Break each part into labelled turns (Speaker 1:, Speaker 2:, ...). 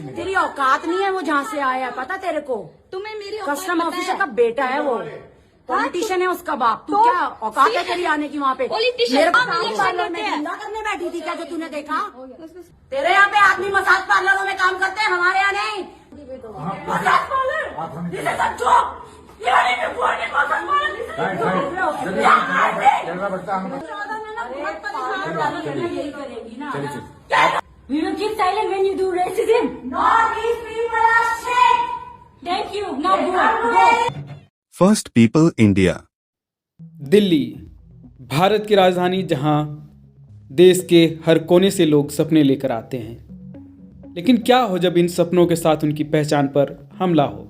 Speaker 1: तेरी औकात नहीं है वो जहाँ से आया है, पता तेरे को?
Speaker 2: तुम्हें मेरी
Speaker 1: कस्टम ऑफिसर का बेटा है वो, पॉलिटिशियन है उसका बाप। तू क्या औकात है तेरी आने की वहाँ पे? मेरे पार्लर में धंधा करने बैठी थी क्या जो तूने देखा? तेरे यहाँ पे आदमी मसाज पार्लरों में काम करते हैं, हमारे यहाँ नहीं। Massage parlour We will keep silent when you do racism. Northeast people are shit. Thank you. Now go.
Speaker 3: First people India.
Speaker 4: Delhi, Bharat की राजधानी जहां देश के हर कोने से लोग सपने लेकर आते हैं, लेकिन क्या हो जब इन सपनों के साथ उनकी पहचान पर हमला हो।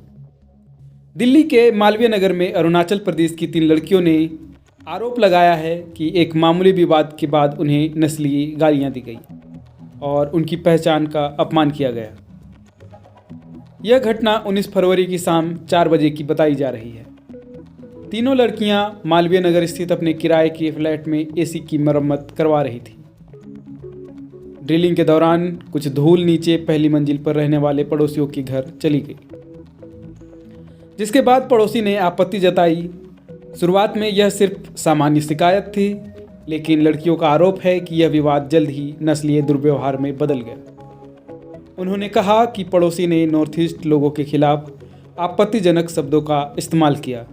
Speaker 4: दिल्ली के मालवीय नगर में अरुणाचल प्रदेश की 3 लड़कियों ने आरोप लगाया है कि एक मामूली विवाद के बाद उन्हें नस्लीय गालियां दी गई और उनकी पहचान का अपमान किया गया। यह घटना 19 फरवरी की शाम 4 बजे की बताई जा रही है। तीनों लड़कियां मालवीय नगर स्थित अपने किराए के फ्लैट में एसी की मरम्मत करवा रही थी। ड्रिलिंग के दौरान कुछ धूल नीचे पहली मंजिल पर रहने वाले पड़ोसियों के घर चली गई, जिसके बाद पड़ोसी ने आपत्ति जताई। शुरुआत में यह सिर्फ सामान्य शिकायत थी, लेकिन लड़कियों का आरोप है कि यह विवाद जल्द ही नस्लीय दुर्व्यवहार में बदल गया। उन्होंने कहा कि पड़ोसी ने नॉर्थ ईस्ट लोगों के खिलाफ आपत्तिजनक शब्दों का इस्तेमाल किया,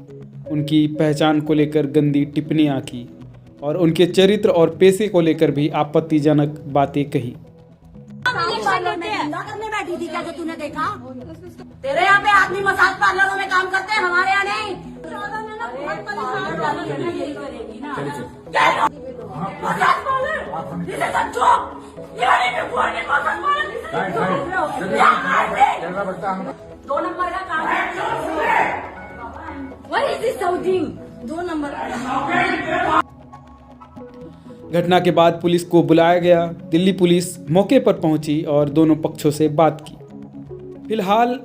Speaker 4: उनकी पहचान को लेकर गंदी टिप्पणियां की और उनके चरित्र और पेशे को लेकर भी आपत्तिजनक बातें कही।
Speaker 1: पार्लर में धंधा करने बैठी थी क्या जो तूने देखा? तेरे यहाँ पे आदमी मसाज पार्लरों में काम करते हैं, हमारे यहाँ नहीं। यही करेगी ना। Massage parlour, this is a joke. दो नंबर का काम है। What is this shouting? 2 number.
Speaker 4: घटना के बाद पुलिस को बुलाया गया। दिल्ली पुलिस मौके पर पहुंची और दोनों पक्षों से बात की। फिलहाल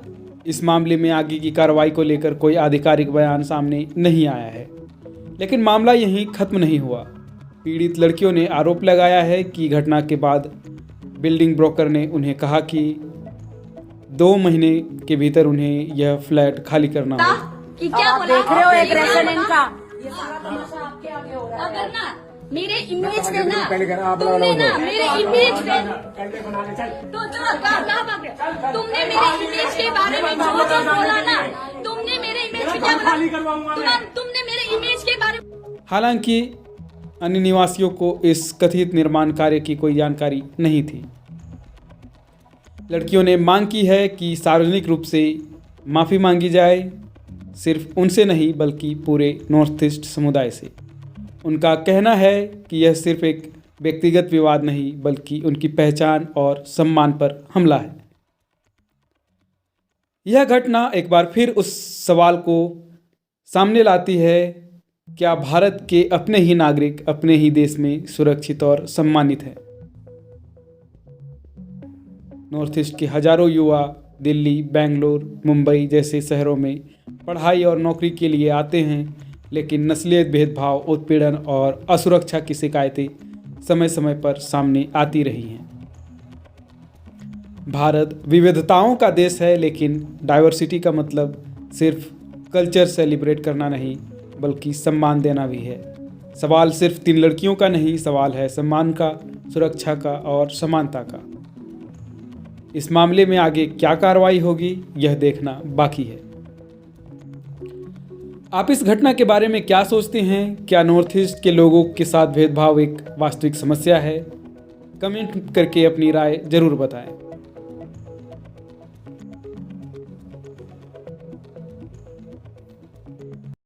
Speaker 4: इस मामले में आगे की कार्रवाई को लेकर कोई आधिकारिक बयान सामने नहीं आया है, लेकिन मामला यहीं खत्म नहीं हुआ। पीड़ित लड़कियों ने आरोप लगाया है कि घटना के बाद बिल्डिंग ब्रोकर ने उन्हें कहा कि 2 महीने के भीतर उन्हें यह फ्लैट खाली करना होगा।
Speaker 2: कि क्या बोला?
Speaker 1: देख रहे हो एक रेस्टोरेंट का ये सारा तमाशा आपके आगे हो रहा है।
Speaker 2: अगर ना मेरे इमेज पे ना तुमने ना मेरे इमेज पे तो चलो कहाँ भाग रहे? तुमने मेरे इमेज के बारे में जो चीज बोला ना, तुमने मेरे इमेज पे क्या बोला? तुमने मेरे इमेज के बारे में।
Speaker 4: हालांकि अन्य निवासियों को इस कथित निर्माण कार्य की कोई जानकारी नहीं थी। लड़कियों ने मांग की है कि सार्वजनिक रूप से माफ़ी मांगी जाए, सिर्फ उनसे नहीं बल्कि पूरे नॉर्थ ईस्ट समुदाय से। उनका कहना है कि यह सिर्फ एक व्यक्तिगत विवाद नहीं बल्कि उनकी पहचान और सम्मान पर हमला है। यह घटना एक बार फिर उस सवाल को सामने लाती है, क्या भारत के अपने ही नागरिक अपने ही देश में सुरक्षित और सम्मानित हैं? नॉर्थ ईस्ट के हजारों युवा दिल्ली, बेंगलोर, मुंबई जैसे शहरों में पढ़ाई और नौकरी के लिए आते हैं, लेकिन नस्लीय भेदभाव, उत्पीड़न और असुरक्षा की शिकायतें समय समय पर सामने आती रही हैं। भारत विविधताओं का देश है, लेकिन डाइवर्सिटी का मतलब सिर्फ कल्चर सेलिब्रेट करना नहीं बल्कि सम्मान देना भी है। सवाल सिर्फ 3 लड़कियों का नहीं, सवाल है सम्मान का, सुरक्षा का और समानता का। इस मामले में आगे क्या कार्रवाई होगी यह देखना बाकी है। आप इस घटना के बारे में क्या सोचते हैं? क्या नॉर्थ ईस्ट के लोगों के साथ भेदभाव एक वास्तविक समस्या है? कमेंट करके अपनी राय जरूर बताएं।